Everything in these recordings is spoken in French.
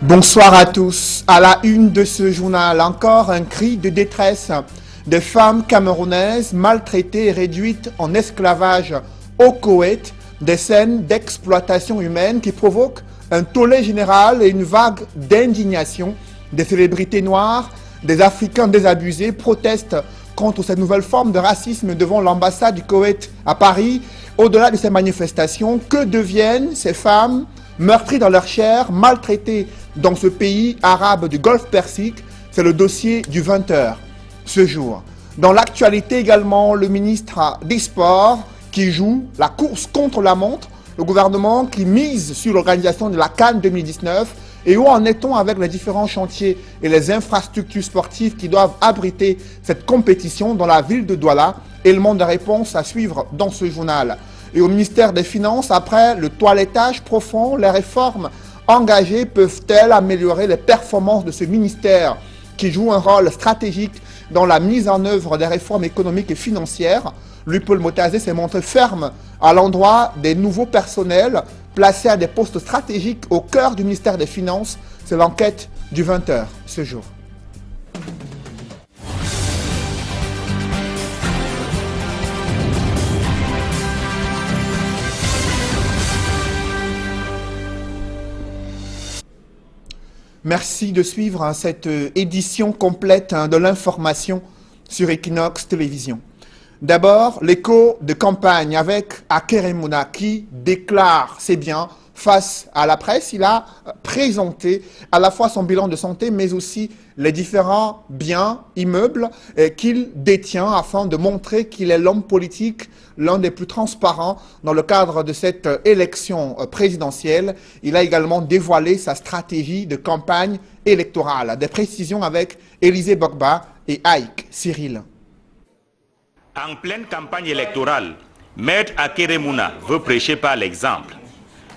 Bonsoir à tous. À la une de ce journal, encore un cri de détresse. Des femmes camerounaises maltraitées et réduites en esclavage au Koweït. Des scènes d'exploitation humaine qui provoquent un tollé général et une vague d'indignation. Des célébrités noires, des Africains désabusés protestent contre cette nouvelle forme de racisme devant l'ambassade du Koweït à Paris. Au-delà de ces manifestations, que deviennent ces femmes meurtries dans leur chair, maltraitées dans ce pays arabe du Golfe Persique? C'est le dossier du 20h ce jour. Dans l'actualité également, le ministre des Sports qui joue la course contre la montre, le gouvernement qui mise sur l'organisation de la CAN 2019 et où en est-on avec les différents chantiers et les infrastructures sportives qui doivent abriter cette compétition dans la ville de Douala? Élément de réponse à suivre dans ce journal. Et au ministère des Finances, après le toilettage profond, les réformes engagées peuvent-elles améliorer les performances de ce ministère qui joue un rôle stratégique dans la mise en œuvre des réformes économiques et financières? Luc-Paul Motazé s'est montré ferme à l'endroit des nouveaux personnels placés à des postes stratégiques au cœur du ministère des Finances. C'est l'enquête du 20h ce jour. Merci de suivre cette édition complète de l'information sur Equinox Télévision. D'abord, l'écho de campagne avec Akeremouna qui déclare ses biens face à la presse. Il a présenté à la fois son bilan de santé, mais aussi les différents biens, immeubles qu'il détient afin de montrer qu'il est l'homme politique, l'un des plus transparents dans le cadre de cette élection présidentielle. Il a également dévoilé sa stratégie de campagne électorale. Des précisions avec Élisée Bogba et Aïk Cyril. En pleine campagne électorale, Maître Akeremouna veut prêcher par l'exemple.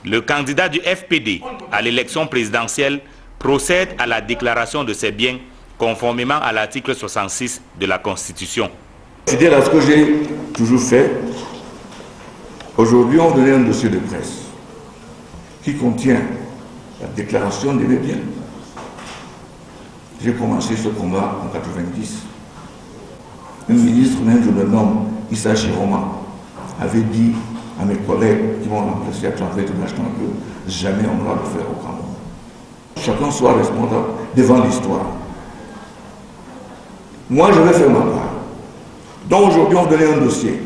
Le candidat du FPD à l'élection présidentielle procède à la déclaration de ses biens conformément à l'article 66 de la Constitution. Fidèle à ce que j'ai toujours fait, aujourd'hui on donnait un dossier de presse qui contient la déclaration de mes biens. J'ai commencé ce combat en 90. Un ministre, même je le nomme, Issa Chiroma, avait dit à mes collègues qui m'ont remplacé à travers tout l'instant que jamais on ne va le faire au Cameroun. Chacun soit responsable devant l'histoire. Moi, je vais faire ma part. Donc aujourd'hui, on donnait un dossier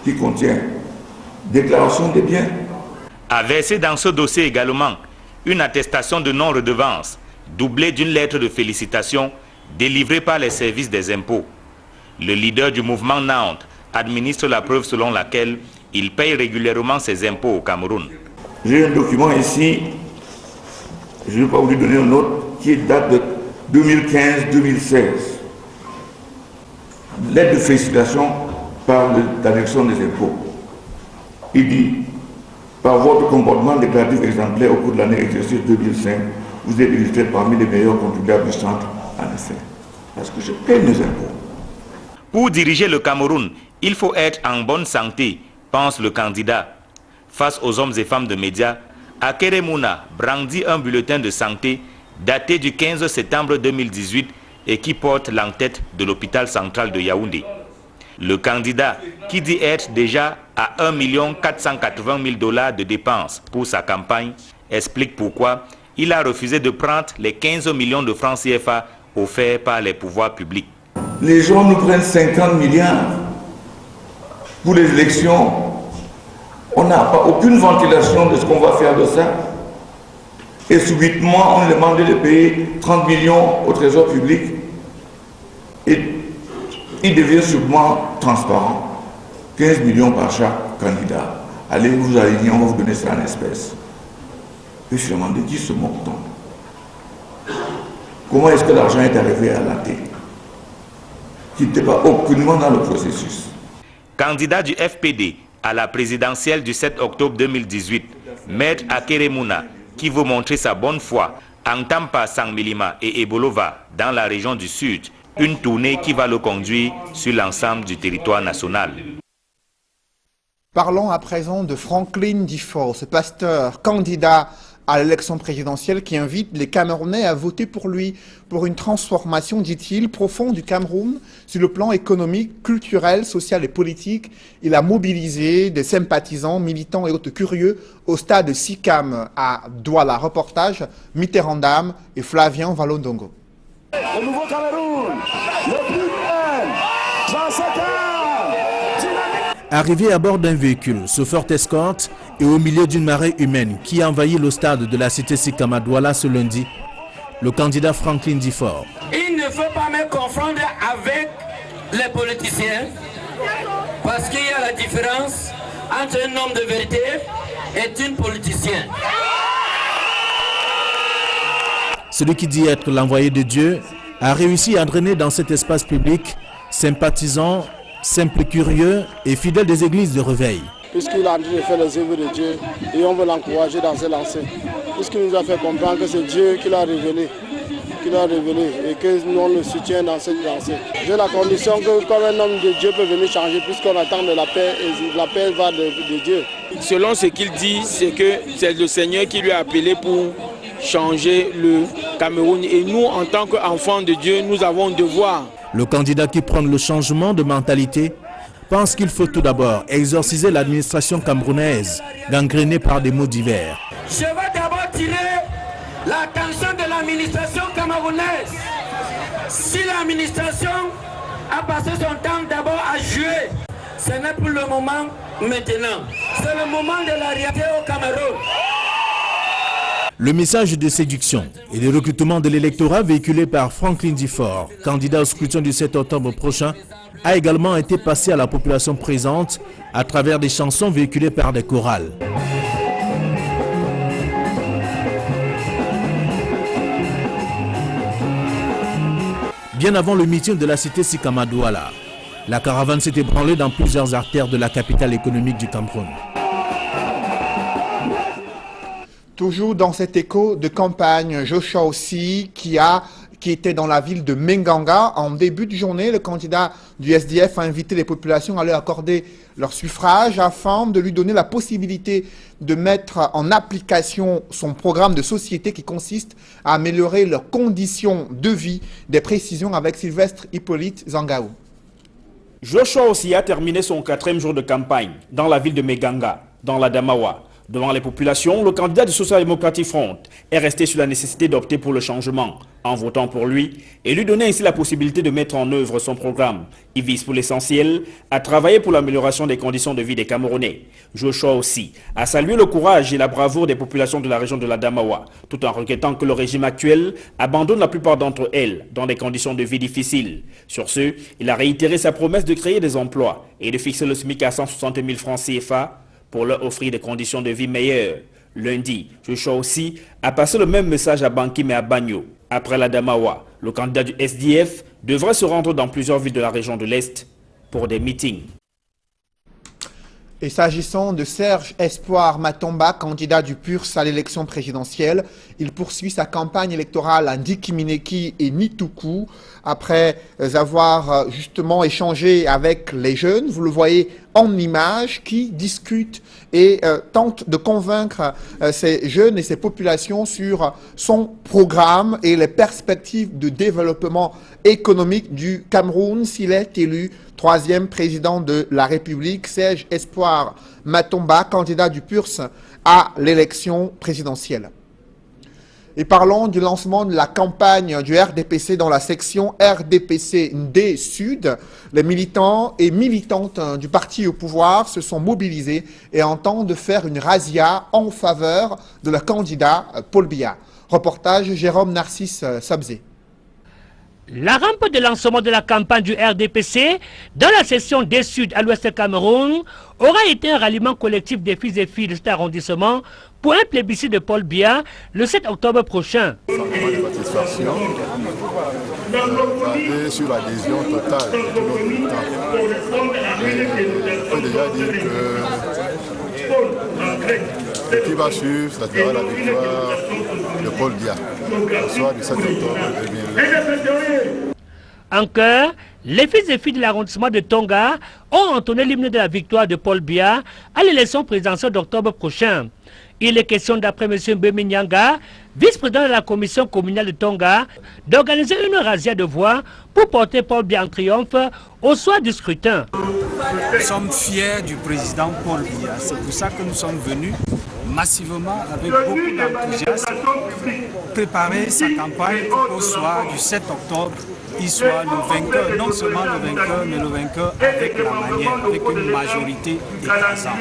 qui contient déclaration des biens. A versé dans ce dossier également une attestation de non-redevance, doublée d'une lettre de félicitations délivrée par les services des impôts. Le leader du mouvement Nantes administre la preuve selon laquelle il paye régulièrement ses impôts au Cameroun. J'ai un document ici, je ne vais pas vous donner un autre, qui date de 2015-2016. Lettre de félicitations par l'annexion des impôts. Il dit, par votre comportement déclaratif exemplaire au cours de l'année exercice 2005, vous êtes illustré parmi les meilleurs contribuables du centre, en effet. Parce que je paye mes impôts. Pour diriger le Cameroun, il faut être en bonne santé, pense le candidat. Face aux hommes et femmes de médias, Akeremouna brandit un bulletin de santé daté du 15 septembre 2018 et qui porte l'entête de l'hôpital central de Yaoundé. Le candidat, qui dit être déjà à 1 480 000 $ de dépenses pour sa campagne, explique pourquoi il a refusé de prendre les 15 millions de francs CFA offerts par les pouvoirs publics. Les gens nous prennent 50 milliards pour les élections. On n'a pas aucune ventilation de ce qu'on va faire de ça. Et subitement, on demandait de payer 30 millions au trésor public. Et il devient sûrement transparent. 15 millions par chaque candidat. Allez vous aligner, on va vous donner ça en espèces. Et je me demande de qui se moque-t-on? Comment est-ce que l'argent est arrivé à la tête? Qui n'était pas aucunement dans le processus. Candidat du FPD à la présidentielle du 7 octobre 2018, Maître Akeremouna, qui veut montrer sa bonne foi, entame par Sangmilima et Ebolova dans la région du Sud, une tournée qui va le conduire sur l'ensemble du territoire national. Parlons à présent de Franklin Difo, ce pasteur candidat à l'élection présidentielle qui invite les Camerounais à voter pour lui, pour une transformation, dit-il, profonde du Cameroun sur le plan économique, culturel, social et politique. Il a mobilisé des sympathisants, militants et autres curieux au stade Sikam à Douala. Reportage Mitterrand Dam et Flavien Valondongo. Le nouveau Cameroun, le plus Arrivé à bord d'un véhicule, ce Ford Escort et au milieu d'une marée humaine qui envahit le stade de la cité Sikam à Douala ce lundi, le candidat Franklin Difort. Il ne faut pas me confondre avec les politiciens parce qu'il y a la différence entre un homme de vérité et un politicien. Celui qui dit être l'envoyé de Dieu a réussi à drainer dans cet espace public sympathisants, simples curieux et fidèles des églises de réveil. Puisqu'il a en train de faire les œuvres de Dieu et on veut l'encourager dans ses lancers. Puisqu'il nous a fait comprendre que c'est Dieu qui l'a révélé et que nous on le soutient dans cette lancée. J'ai la condition que comme un homme de Dieu peut venir changer puisqu'on attend de la paix et la paix va de Dieu. Selon ce qu'il dit, c'est que c'est le Seigneur qui lui a appelé pour changer le Cameroun et nous en tant qu'enfants de Dieu, nous avons un devoir. Le candidat qui prône le changement de mentalité pense qu'il faut tout d'abord exorciser l'administration camerounaise, gangrénée par des mots divers. Je vais d'abord tirer l'attention de l'administration camerounaise. Si l'administration a passé son temps d'abord à jouer, ce n'est plus le moment maintenant. C'est le moment de la réalité au Cameroun. Le message de séduction et de recrutement de l'électorat véhiculé par Franklin Difort, candidat au scrutin du 7 octobre prochain, a également été passé à la population présente à travers des chansons véhiculées par des chorales. Bien avant le meeting de la cité Sikam à Douala, la caravane s'est ébranlée dans plusieurs artères de la capitale économique du Cameroun. Toujours dans cet écho de campagne, Joshua aussi, qui était dans la ville de Menganga. En début de journée, le candidat du SDF a invité les populations à lui accorder leur suffrage afin de lui donner la possibilité de mettre en application son programme de société qui consiste à améliorer leurs conditions de vie. Des précisions avec Sylvestre Hippolyte Zangaou. Joshua aussi a terminé son 4e jour de campagne dans la ville de Menganga, dans la Damawa. Devant les populations, le candidat du Social Democratic Front est resté sur la nécessité d'opter pour le changement en votant pour lui et lui donner ainsi la possibilité de mettre en œuvre son programme. Il vise pour l'essentiel à travailler pour l'amélioration des conditions de vie des Camerounais. Joshua aussi a salué le courage et la bravoure des populations de la région de la Damawa, tout en regrettant que le régime actuel abandonne la plupart d'entre elles dans des conditions de vie difficiles. Sur ce, il a réitéré sa promesse de créer des emplois et de fixer le SMIC à 160 000 francs CFA pour leur offrir des conditions de vie meilleures. Lundi, Joshua aussi a passé le même message à Bankim et à Bagno. Après la Damawa, le candidat du SDF devrait se rendre dans plusieurs villes de la région de l'Est pour des meetings. Et s'agissant de Serge Espoir Matomba, candidat du PURS à l'élection présidentielle, il poursuit sa campagne électorale à Ndikimineki et Nituku après avoir justement échangé avec les jeunes. Vous le voyez en images qui discutent et tentent de convaincre ces jeunes et ces populations sur son programme et les perspectives de développement économique du Cameroun s'il est élu 3e président de la République. Serge Espoir Matomba, candidat du PURS à l'élection présidentielle. Et parlons du lancement de la campagne du RDPC dans la section RDPC D Sud. Les militants et militantes du parti au pouvoir se sont mobilisés et entendent faire une razzia en faveur de leur candidat Paul Biya. Reportage Jérôme Narcisse Sabzé. La rampe de lancement de la campagne du RDPC dans la section des Sud à l'ouest du Cameroun aura été un ralliement collectif des fils et filles de cet arrondissement pour un plébiscite de Paul Biya le 7 octobre prochain. Satisfaction basée sur l'adhésion totale de tout notre militant. On peut déjà dire que ce qui va suivre, ça sera la victoire de Paul Biya, le soir du 7 octobre 2020. En chœur, les fils et filles de l'arrondissement de Tonga ont entonné l'hymne de la victoire de Paul Biya à l'élection présidentielle d'octobre prochain. Il est question, d'après M. Mbemi Nyanga, vice-président de la commission communale de Tonga, d'organiser une razzia de voix pour porter Paul Biya en triomphe au soir du scrutin. Nous sommes fiers du président Paul Biya. C'est pour ça que nous sommes venus massivement, avec beaucoup d'enthousiasme, préparer sa campagne au soir du 7 octobre. Il soit le vainqueur, non seulement le vainqueur, mais le vainqueur avec la manière, avec une majorité écrasante.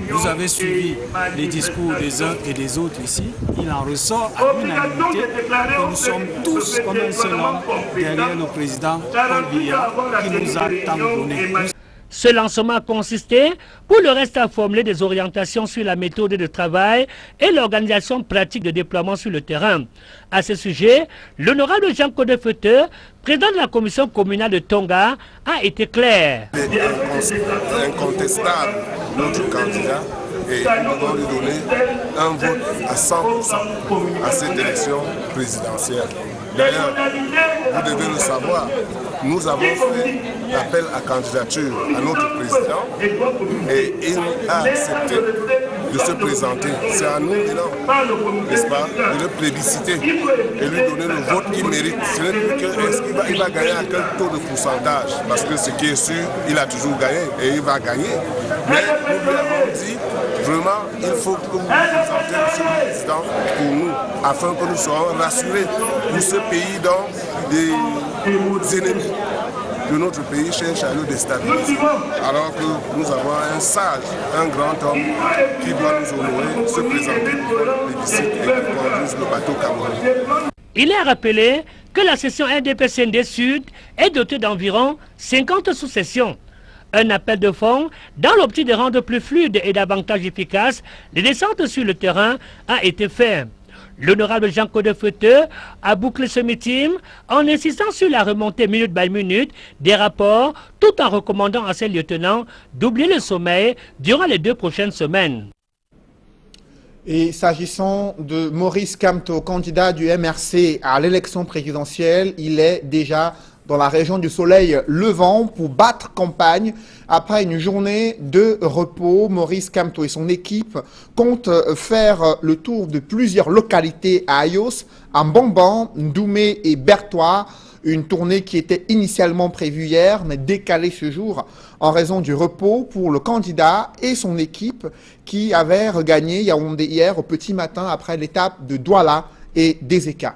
Vous avez suivi les discours des uns et des autres ici. Il en ressort à l'unanimité que nous sommes tous comme un seul homme derrière le président Paul Biya qui nous a tant donné. Ce lancement a consisté, pour le reste, à formuler des orientations sur la méthode de travail et l'organisation pratique de déploiement sur le terrain. À ce sujet, l'honorable Jean-Claude Feuteur, président de la commission communale de Tonga, a été clair. Il est incontestable notre candidat et nous devons lui donner un vote à 100% à cette élection présidentielle. D'ailleurs, vous devez le savoir, nous avons fait l'appel à candidature à notre président et il a accepté de se présenter. C'est à nous, n'est-ce pas, de le plébisciter et lui donner le vote qu'il mérite. Ce n'est plus qu'il va gagner à quel taux de pourcentage, parce que ce qui est sûr, il a toujours gagné et il va gagner. Mais nous lui avons dit, vraiment, il faut que vous vous présentez, monsieur le président, pour nous, afin que nous soyons rassurés pour ce pays dont des ennemis de notre pays cherchent à le déstabiliser. Alors que nous avons un sage, un grand homme qui doit nous honorer, se présenter pour le plébiscite et qui conduise le bateau camerounais. Il est rappelé que la session RDP-CND Sud est dotée d'environ 50 sous-sessions. Un appel de fonds dans l'optique de rendre plus fluide et davantage efficace les descentes sur le terrain a été fait. L'honorable Jean-Claude Feuteur a bouclé ce meeting en insistant sur la remontée minute by minute des rapports tout en recommandant à ses lieutenants d'oublier le sommeil durant les 2 prochaines semaines. Et s'agissant de Maurice Kamto, candidat du MRC à l'élection présidentielle, il est déjà dans la région du soleil levant pour battre campagne. Après une journée de repos, Maurice Kamto et son équipe comptent faire le tour de plusieurs localités à Ayos, à Mbamban, Ndoumé et Bertois. Une tournée qui était initialement prévue hier, mais décalée ce jour en raison du repos pour le candidat et son équipe qui avait regagné Yaoundé hier au petit matin après l'étape de Douala et d'Ezeka.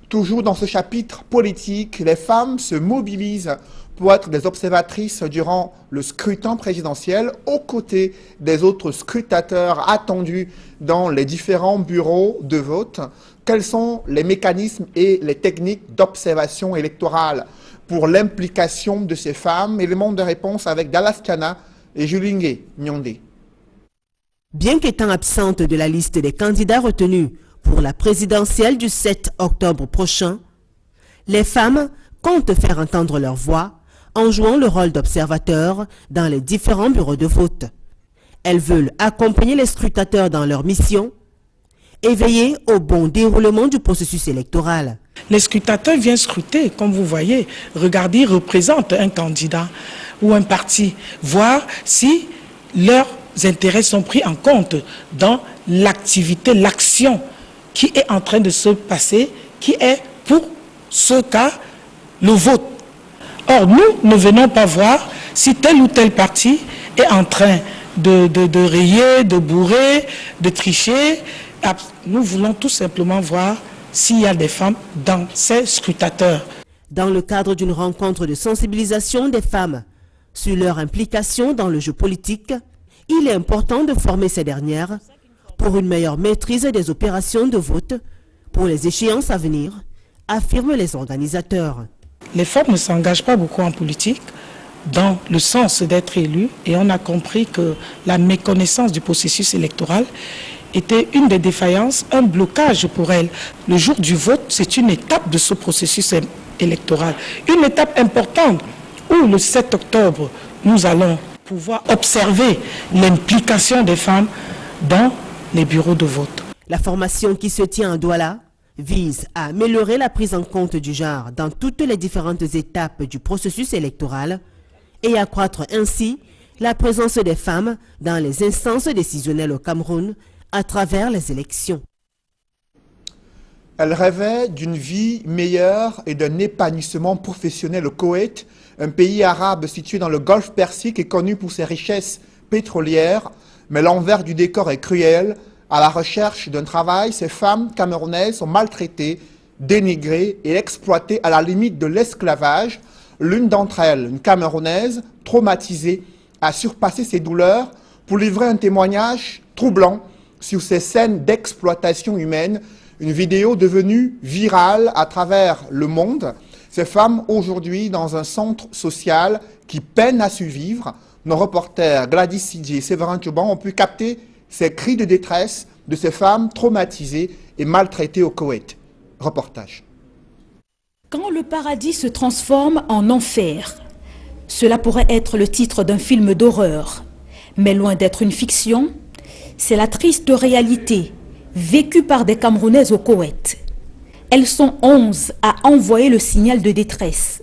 Toujours dans ce chapitre politique, les femmes se mobilisent pour être des observatrices durant le scrutin présidentiel aux côtés des autres scrutateurs attendus dans les différents bureaux de vote. Quels sont les mécanismes et les techniques d'observation électorale pour l'implication de ces femmes? Élément de réponse avec Dallas Kana et Julingue Nyondé. Bien qu'étant absente de la liste des candidats retenus pour la présidentielle du 7 octobre prochain, les femmes comptent faire entendre leur voix en jouant le rôle d'observateurs dans les différents bureaux de vote. Elles veulent accompagner les scrutateurs dans leur mission et veiller au bon déroulement du processus électoral. Les scrutateurs viennent scruter, comme vous voyez, regardez, ils représentent un candidat ou un parti, voir si leurs intérêts sont pris en compte dans l'activité, l'action qui est en train de se passer, qui est pour ce cas le vote. Or, nous ne venons pas voir si tel ou tel parti est en train de rayer, de bourrer, de tricher. Nous voulons tout simplement voir s'il y a des femmes dans ces scrutateurs. Dans le cadre d'une rencontre de sensibilisation des femmes sur leur implication dans le jeu politique, il est important de former ces dernières pour une meilleure maîtrise des opérations de vote pour les échéances à venir, affirment les organisateurs. Les femmes ne s'engagent pas beaucoup en politique dans le sens d'être élues et on a compris que la méconnaissance du processus électoral était une des défaillances, un blocage pour elles. Le jour du vote, c'est une étape de ce processus électoral, une étape importante où le 7 octobre, nous allons pouvoir observer l'implication des femmes dans les bureaux de vote. La formation qui se tient à Douala vise à améliorer la prise en compte du genre dans toutes les différentes étapes du processus électoral et accroître ainsi la présence des femmes dans les instances décisionnelles au Cameroun à travers les élections. Elle rêvait d'une vie meilleure et d'un épanouissement professionnel au Koweït, un pays arabe situé dans le Golfe Persique et connu pour ses richesses pétrolières, mais l'envers du décor est cruel. À la recherche d'un travail, ces femmes camerounaises sont maltraitées, dénigrées et exploitées à la limite de l'esclavage. L'une d'entre elles, une Camerounaise traumatisée, a surpassé ses douleurs pour livrer un témoignage troublant sur ces scènes d'exploitation humaine, une vidéo devenue virale à travers le monde. Ces femmes aujourd'hui dans un centre social qui peine à survivre. Nos reporters Gladys Sidji et Séverin Tchouban ont pu capter ces cris de détresse de ces femmes traumatisées et maltraitées au Koweït. Reportage. Quand le paradis se transforme en enfer, cela pourrait être le titre d'un film d'horreur. Mais loin d'être une fiction, c'est la triste réalité vécue par des Camerounaises au Koweït. Elles sont 11 à envoyer le signal de détresse.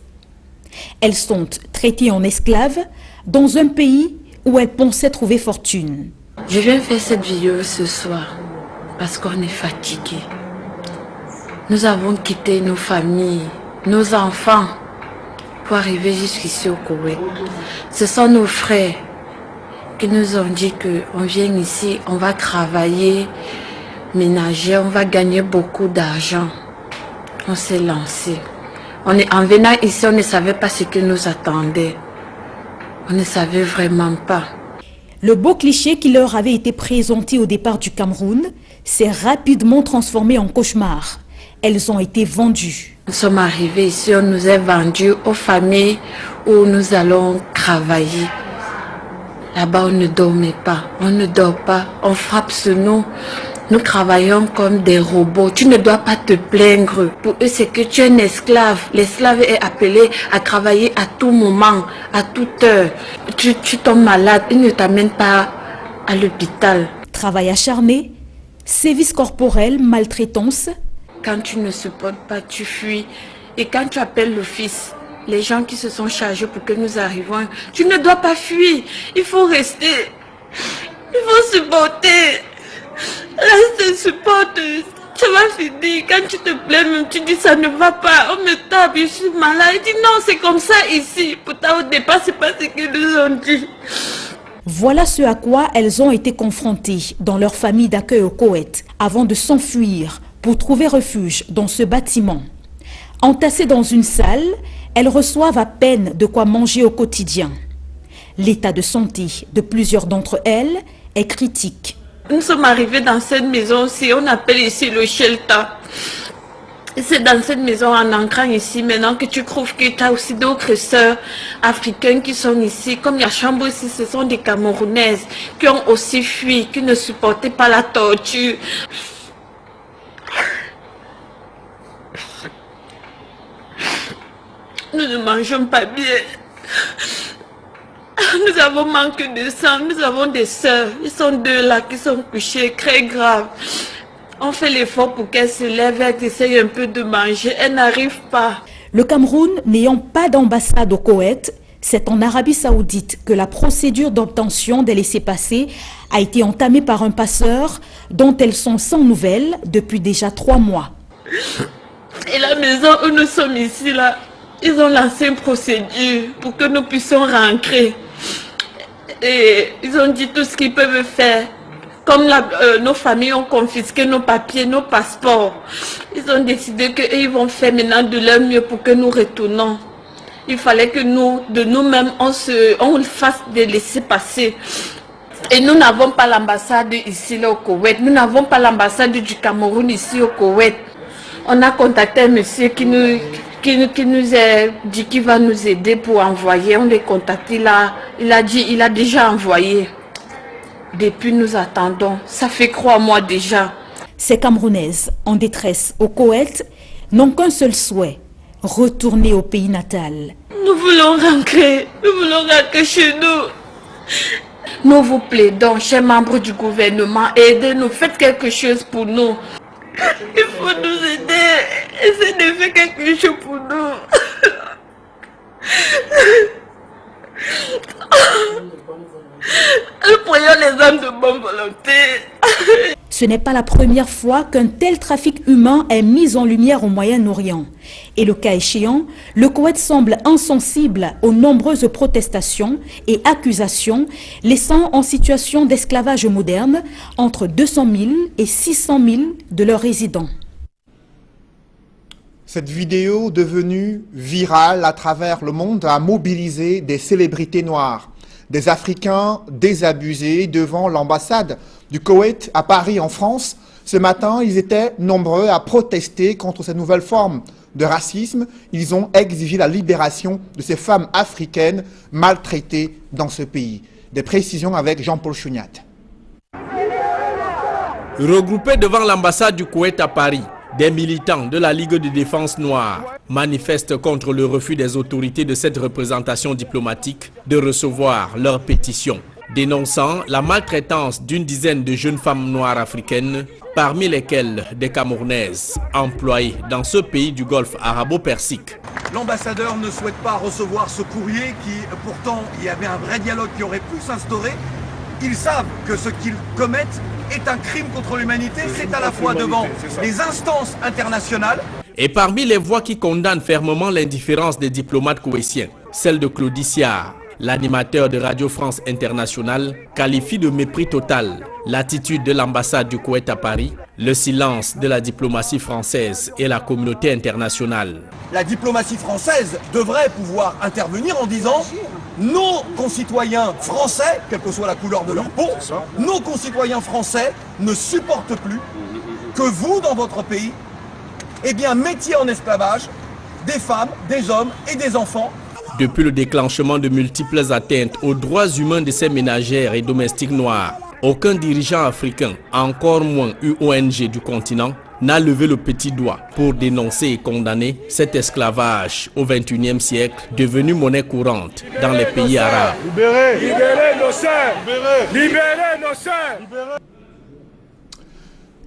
Elles sont traitées en esclaves dans un pays où elles pensaient trouver fortune. Je viens faire cette vidéo ce soir parce qu'on est fatigué. Nous avons quitté nos familles, nos enfants pour arriver jusqu'ici au Koweït. Ce sont nos frères qui nous ont dit qu'on vient ici, on va travailler, ménager, on va gagner beaucoup d'argent. On s'est lancé. En venant ici, on ne savait pas ce qui nous attendait. On ne savait vraiment pas. Le beau cliché qui leur avait été présenté au départ du Cameroun s'est rapidement transformé en cauchemar. Elles ont été vendues. Nous sommes arrivés ici, on nous a vendus aux familles où nous allons travailler. Là-bas, on ne dormait pas, on ne dort pas, on frappe sur nous. Nous travaillons comme des robots. Tu ne dois pas te plaindre. Pour eux, c'est que tu es un esclave. L'esclave est appelé à travailler à tout moment, à toute heure. Tu tombes malade, ils ne t'amènent pas à l'hôpital. Travail acharné, sévices corporels, maltraitance. Quand tu ne supportes pas, tu fuis. Et quand tu appelles l'office, les gens qui se sont chargés pour que nous arrivions, tu ne dois pas fuir. Il faut rester. Il faut supporter. Reste, supporte. Ça va finir. Quand tu te plains, même tu dis ça ne va pas. On me tape, je suis malade. Il dit non, c'est comme ça ici. Pourtant au départ, c'est pas ce qu'ils nous ont dit. Voilà ce à quoi elles ont été confrontées dans leur famille d'accueil au Koweït avant de s'enfuir pour trouver refuge dans ce bâtiment. Entassées dans une salle, elles reçoivent à peine de quoi manger au quotidien. L'état de santé de plusieurs d'entre elles est critique. Nous sommes arrivés dans cette maison aussi, on appelle ici le shelter. C'est dans cette maison en entrant ici maintenant que tu trouves que tu as aussi d'autres sœurs africaines qui sont ici. Comme il y a chambre ici, ce sont des Camerounaises qui ont aussi fui, qui ne supportaient pas la torture. Nous ne mangeons pas bien. Nous avons manqué de sang. Nous avons des sœurs. Ils sont deux là qui sont couchées, très graves. On fait l'effort pour qu'elles se lèvent, elles essayent un peu de manger. Elles n'arrivent pas. Le Cameroun n'ayant pas d'ambassade au Koweït, c'est en Arabie Saoudite que la procédure d'obtention des laissez-passer a été entamée par un passeur dont elles sont sans nouvelles depuis déjà 3 mois. Et la maison où nous sommes ici, là, ils ont lancé une procédure pour que nous puissions rentrer. Et ils ont dit tout ce qu'ils peuvent faire. Comme nos familles ont confisqué nos papiers, nos passeports, ils ont décidé qu'ils vont faire maintenant de leur mieux pour que nous retournons. Il fallait que nous, de nous-mêmes, on fasse des laissez-passer. Et nous n'avons pas l'ambassade ici là, au Koweït. Nous n'avons pas l'ambassade du Cameroun ici au Koweït. On a contacté un monsieur qui nous a dit qu'il va nous aider pour envoyer. On les contacte, il a déjà envoyé. Depuis, nous attendons. Ça fait 3 mois déjà. Ces Camerounaises en détresse au Koweït n'ont qu'un seul souhait, retourner au pays natal. Nous voulons rentrer chez nous. Nous vous plaidons, chers membres du gouvernement, aidez-nous, faites quelque chose pour nous. Il faut nous aider. Essayez de faire quelque chose pour nous. Nous prions les hommes de bonne volonté. Ce n'est pas la première fois qu'un tel trafic humain est mis en lumière au Moyen-Orient. Et le cas échéant, le Koweït semble insensible aux nombreuses protestations et accusations, laissant en situation d'esclavage moderne entre 200 000 et 600 000 de leurs résidents. Cette vidéo devenue virale à travers le monde a mobilisé des célébrités noires, des Africains désabusés devant l'ambassade du Koweït à Paris en France. Ce matin, ils étaient nombreux à protester contre cette nouvelle forme de racisme. Ils ont exigé la libération de ces femmes africaines maltraitées dans ce pays. Des précisions avec Jean-Paul Chouniat. Regroupés devant l'ambassade du Koweït à Paris, des militants de la Ligue de défense noire manifestent contre le refus des autorités de cette représentation diplomatique de recevoir leur pétition, dénonçant la maltraitance d'une dizaine de jeunes femmes noires africaines, parmi lesquelles des Camerounaises, employées dans ce pays du Golfe arabo-persique. L'ambassadeur ne souhaite pas recevoir ce courrier qui, pourtant, il y avait un vrai dialogue qui aurait pu s'instaurer. Ils savent que ce qu'ils commettent est un crime contre l'humanité, c'est à la fois devant les instances internationales. Et parmi les voix qui condamnent fermement l'indifférence des diplomates koweïtiens, celle de Claudie Siard, l'animateur de Radio France Internationale, qualifie de mépris total l'attitude de l'ambassade du Koweït à Paris, le silence de la diplomatie française et la communauté internationale. La diplomatie française devrait pouvoir intervenir en disant nos concitoyens français, quelle que soit la couleur de leur peau, nos concitoyens français ne supportent plus que vous, dans votre pays, eh bien, mettiez en esclavage des femmes, des hommes et des enfants. Depuis le déclenchement de multiples atteintes aux droits humains de ces ménagères et domestiques noirs, aucun dirigeant africain, encore moins UONG du continent, n'a levé le petit doigt pour dénoncer et condamner cet esclavage au XXIe siècle, devenu monnaie courante dans les pays arabes. Libérez nos sœurs! Libérez nos sœurs!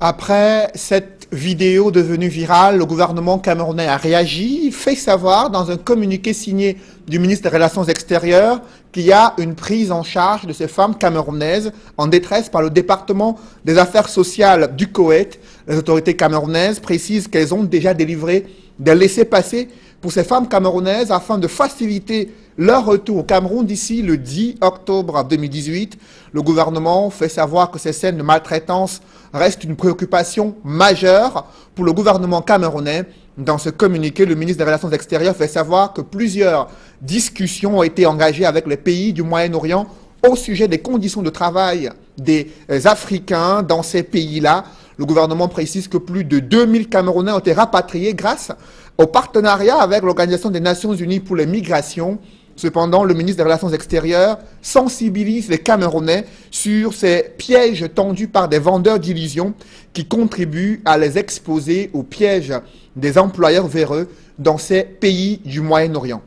Après cette vidéo devenue virale, le gouvernement camerounais a réagi. Il fait savoir dans un communiqué signé du ministre des Relations extérieures qu'il y a une prise en charge de ces femmes camerounaises en détresse par le département des affaires sociales du Koweït. Les autorités camerounaises précisent qu'elles ont déjà délivré des laissez-passer pour ces femmes camerounaises afin de faciliter leur retour au Cameroun d'ici le 10 octobre 2018. Le gouvernement fait savoir que ces scènes de maltraitance restent une préoccupation majeure pour le gouvernement camerounais. Dans ce communiqué, le ministre des Relations extérieures fait savoir que plusieurs discussions ont été engagées avec les pays du Moyen-Orient au sujet des conditions de travail des Africains dans ces pays-là. Le gouvernement précise que plus de 2000 Camerounais ont été rapatriés grâce au partenariat avec l'Organisation des Nations Unies pour les migrations. Cependant, le ministre des Relations extérieures sensibilise les Camerounais sur ces pièges tendus par des vendeurs d'illusions qui contribuent à les exposer aux pièges des employeurs véreux dans ces pays du Moyen-Orient.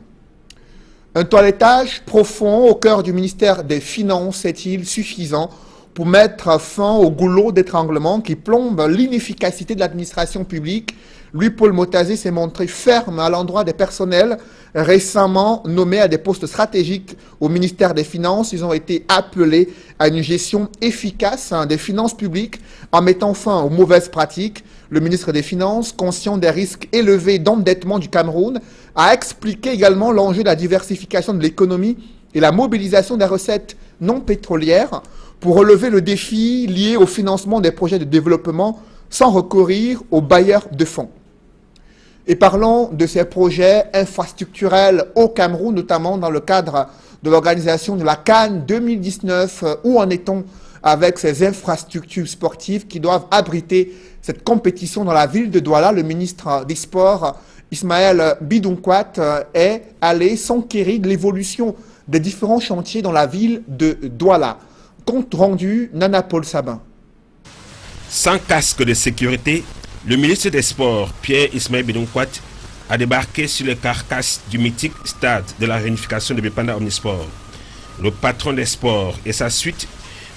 Un toilettage profond au cœur du ministère des Finances est-il suffisant pour mettre fin au goulot d'étranglement qui plombe l'inefficacité de l'administration publique? Louis-Paul Motazé s'est montré ferme à l'endroit des personnels récemment nommés à des postes stratégiques au ministère des Finances. Ils ont été appelés à une gestion efficace des finances publiques en mettant fin aux mauvaises pratiques. Le ministre des Finances, conscient des risques élevés d'endettement du Cameroun, a expliqué également l'enjeu de la diversification de l'économie et la mobilisation des recettes non pétrolières pour relever le défi lié au financement des projets de développement sans recourir aux bailleurs de fonds. Et parlons de ces projets infrastructurels au Cameroun, notamment dans le cadre de l'organisation de la CAN 2019. Où en est-on avec ces infrastructures sportives qui doivent abriter cette compétition dans la ville de Douala? Le ministre des Sports, Ismaël Bidunkwat, est allé s'enquérir de l'évolution des différents chantiers dans la ville de Douala. Compte rendu, Nana Paul Sabin. Sans casque de sécurité, le ministre des Sports, Pierre Ismaël Bidunkwat, a débarqué sur les carcasses du mythique stade de la réunification de Bépanda Omnisport. Le patron des sports et sa suite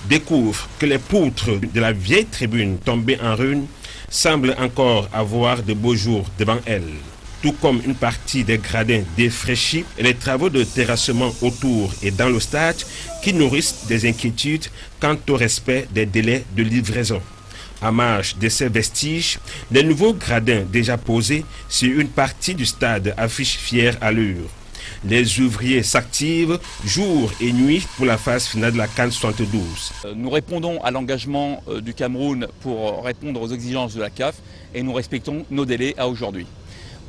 découvrent que les poutres de la vieille tribune tombée en ruine semble encore avoir de beaux jours devant elle. Tout comme une partie des gradins défraîchis et les travaux de terrassement autour et dans le stade qui nourrissent des inquiétudes quant au respect des délais de livraison. À marge de ces vestiges, les nouveaux gradins déjà posés sur une partie du stade affichent fière allure. Les ouvriers s'activent jour et nuit pour la phase finale de la CAN 72. Nous répondons à l'engagement du Cameroun pour répondre aux exigences de la CAF et nous respectons nos délais à aujourd'hui.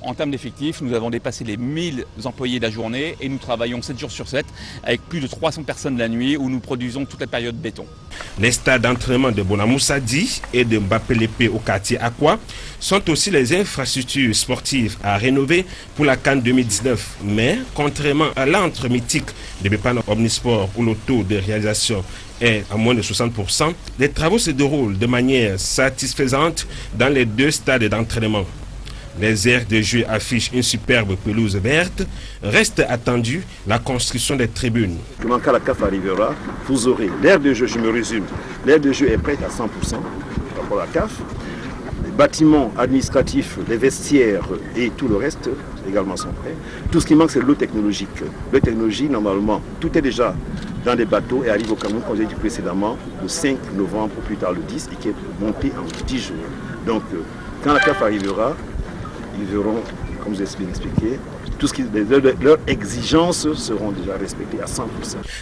En termes d'effectifs, nous avons dépassé les 1000 employés de la journée et nous travaillons 7 jours sur 7 avec plus de 300 personnes la nuit où nous produisons toute la période béton. Les stades d'entraînement de Bonamoussadi et de Mbappé-Lépé au quartier Aqua sont aussi les infrastructures sportives à rénover pour la CAN 2019. Mais contrairement à l'antre mythique de Bepana Omnisport où le taux de réalisation est à moins de 60%, les travaux se déroulent de manière satisfaisante dans les 2 stades d'entraînement. Les aires de jeu affichent une superbe pelouse verte. Reste attendu la construction des tribunes. Quand la CAF arrivera, vous aurez l'aire de jeu, je me résume, l'aire de jeu est prête à 100% par rapport à la CAF. Les bâtiments administratifs, les vestiaires et tout le reste également sont prêts. Tout ce qui manque, c'est l'eau technologique. L'eau technologique, normalement, tout est déjà dans des bateaux et arrive au Cameroun, comme j'ai dit précédemment, le 5 novembre ou plus tard le 10 et qui est monté en 10 jours. Donc, quand la CAF arrivera, ils verront, comme je l'ai expliqué, tout ce qui, leurs exigences seront déjà respectées à 100%.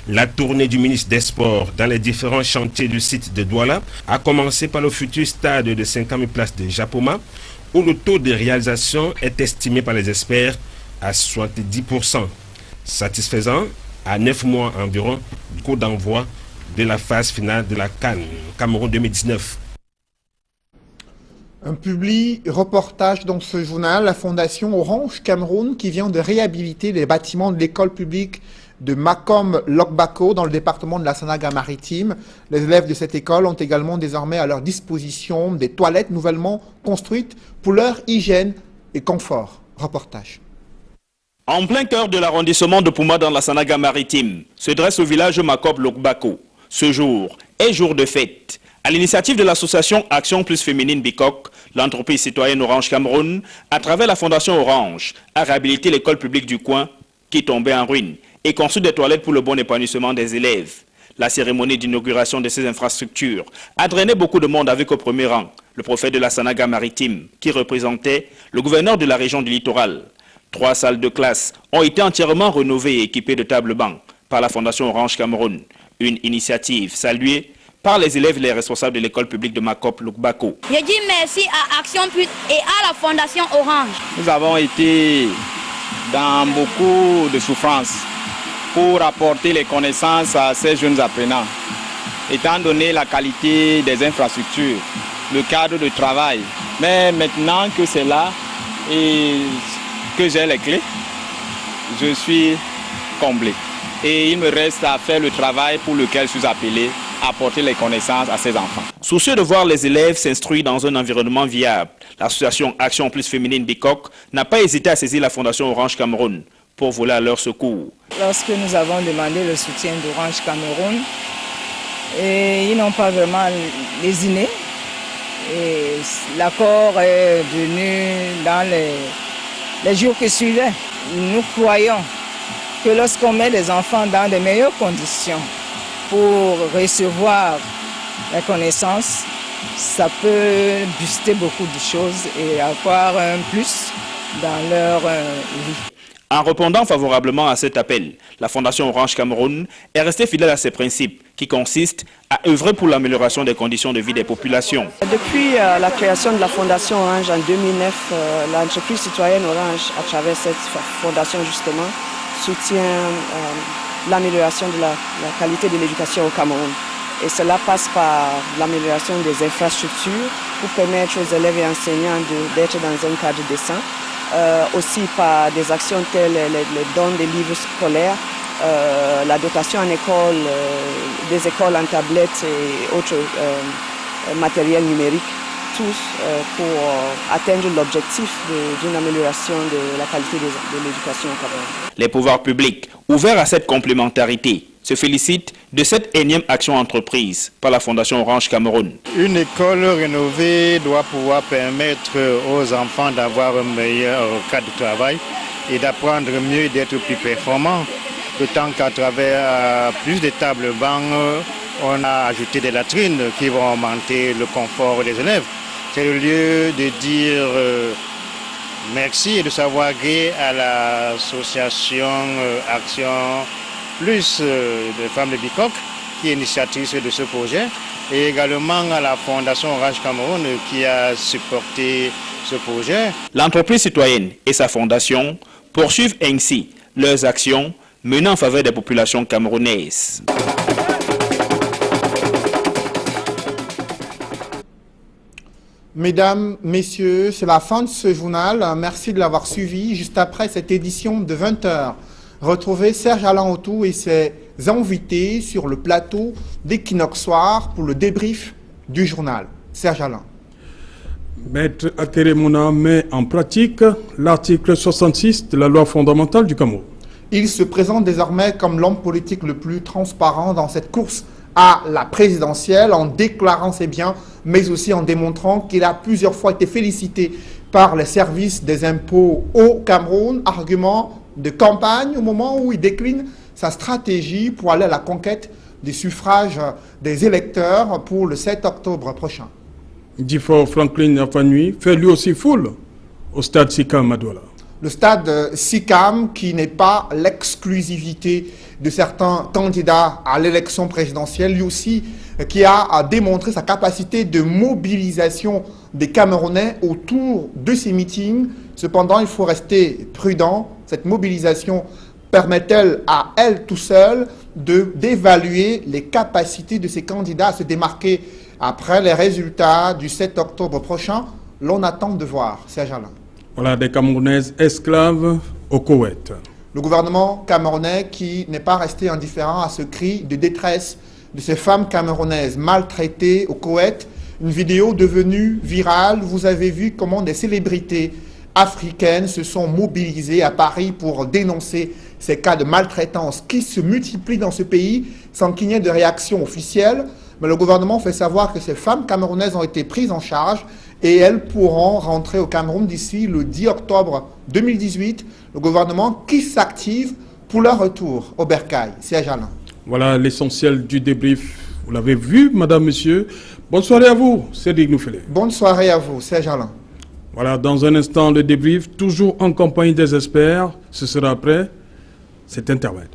La tournée du ministre des Sports dans les différents chantiers du site de Douala a commencé par le futur stade de 50 000 places de Japoma, où le taux de réalisation est estimé par les experts à 70%. Satisfaisant, à 9 mois environ du coup d'envoi de la phase finale de la CAN Cameroun 2019. Un public reportage dans ce journal, la Fondation Orange Cameroun qui vient de réhabiliter les bâtiments de l'école publique de Makom Lokbako dans le département de la Sanaga-Maritime. Les élèves de cette école ont également désormais à leur disposition des toilettes nouvellement construites pour leur hygiène et confort. Reportage. En plein cœur de l'arrondissement de Pouma dans la Sanaga-Maritime se dresse le village Makom Lokbako. Ce jour est jour de fête. À l'initiative de l'association Action Plus Féminine Bicok, l'entreprise citoyenne Orange Cameroun, à travers la Fondation Orange, a réhabilité l'école publique du coin qui tombait en ruine et construit des toilettes pour le bon épanouissement des élèves. La cérémonie d'inauguration de ces infrastructures a drainé beaucoup de monde avec au premier rang le préfet de la Sanaga-Maritime qui représentait le gouverneur de la région du littoral. 3 salles de classe ont été entièrement rénovées et équipées de tables bancs par la Fondation Orange Cameroun. Une initiative saluée par les élèves et les responsables de l'école publique de Makom Lokbako. Je dis merci à Action Plus et à la Fondation Orange. Nous avons été dans beaucoup de souffrances pour apporter les connaissances à ces jeunes apprenants. Étant donné la qualité des infrastructures, le cadre de travail. Mais maintenant que c'est là et que j'ai les clés, je suis comblé. Et il me reste à faire le travail pour lequel je suis appelé, apporter les connaissances à ces enfants. Soucieux de voir les élèves s'instruire dans un environnement viable, l'association Action Plus Féminine Bicok n'a pas hésité à saisir la Fondation Orange Cameroun pour voler à leur secours. Lorsque nous avons demandé le soutien d'Orange Cameroun, ils n'ont pas vraiment lésiné. L'accord est venu dans les jours qui suivaient. Nous croyons que lorsqu'on met les enfants dans de meilleures conditions pour recevoir la connaissance, ça peut booster beaucoup de choses et avoir un plus dans leur vie. En répondant favorablement à cet appel, la Fondation Orange Cameroun est restée fidèle à ses principes qui consistent à œuvrer pour l'amélioration des conditions de vie des populations. Depuis la création de la Fondation Orange en 2009, l'entreprise citoyenne Orange, à travers cette fondation justement, soutient l'amélioration de la qualité de l'éducation au Cameroun. Et cela passe par l'amélioration des infrastructures pour permettre aux élèves et enseignants d'être dans un cadre décent. Aussi par des actions telles les dons des livres scolaires, la dotation en école, des écoles en tablettes et autres matériels numériques, tous pour atteindre l'objectif d'une amélioration de la qualité de l'éducation au Cameroun. Les pouvoirs publics, ouverts à cette complémentarité, se félicite de cette énième action entreprise par la Fondation Orange Cameroun. Une école rénovée doit pouvoir permettre aux enfants d'avoir un meilleur cadre de travail et d'apprendre mieux et d'être plus performants. D'autant qu'à travers plus de tables bancs, on a ajouté des latrines qui vont augmenter le confort des élèves. C'est le lieu de dire merci et de savoir gré à l'association Action Plus de femmes de Bicoque qui est initiatrice de ce projet et également à la Fondation Orange Cameroun qui a supporté ce projet. L'entreprise citoyenne et sa fondation poursuivent ainsi leurs actions menant en faveur des populations camerounaises. Mesdames, Messieurs, c'est la fin de ce journal. Merci de l'avoir suivi. Juste après cette édition de 20h, retrouvez Serge Alain Autou et ses invités sur le plateau d'Equinox Soir pour le débrief du journal. Serge Alain. Maître Akeremouna met en pratique l'article 66 de la loi fondamentale du Cameroun. Il se présente désormais comme l'homme politique le plus transparent dans cette course à la présidentielle, en déclarant ses biens, mais aussi en démontrant qu'il a plusieurs fois été félicité par les services des impôts au Cameroun. Argument de campagne au moment où il décline sa stratégie pour aller à la conquête des suffrages des électeurs pour le 7 octobre prochain. Difford Franklin Afanui fait lui aussi foule au stade Sikam à Douala. Le stade Sikam, qui n'est pas l'exclusivité de certains candidats à l'élection présidentielle, lui aussi qui a démontré sa capacité de mobilisation des Camerounais autour de ces meetings. Cependant, il faut rester prudent. Cette mobilisation permet-elle à elle tout seule d'évaluer les capacités de ces candidats à se démarquer après les résultats du 7 octobre prochain? L'on attend de voir. Serge Alain. Voilà des Camerounaises esclaves au Koweït. Le gouvernement camerounais qui n'est pas resté indifférent à ce cri de détresse de ces femmes camerounaises maltraitées au Koweït. Une vidéo devenue virale. Vous avez vu comment des célébrités africaines se sont mobilisées à Paris pour dénoncer ces cas de maltraitance qui se multiplient dans ce pays sans qu'il n'y ait de réaction officielle. Mais le gouvernement fait savoir que ces femmes camerounaises ont été prises en charge et elles pourront rentrer au Cameroun d'ici le 10 octobre 2018. Le gouvernement qui s'active pour leur retour au bercail. Serge Alain. Voilà l'essentiel du débrief. Vous l'avez vu, madame, monsieur. Bonne soirée à vous, Cédric Noufélé. Bonne soirée à vous, Serge Alain. Voilà, dans un instant, le débrief, toujours en compagnie des experts. Ce sera après cet intermède.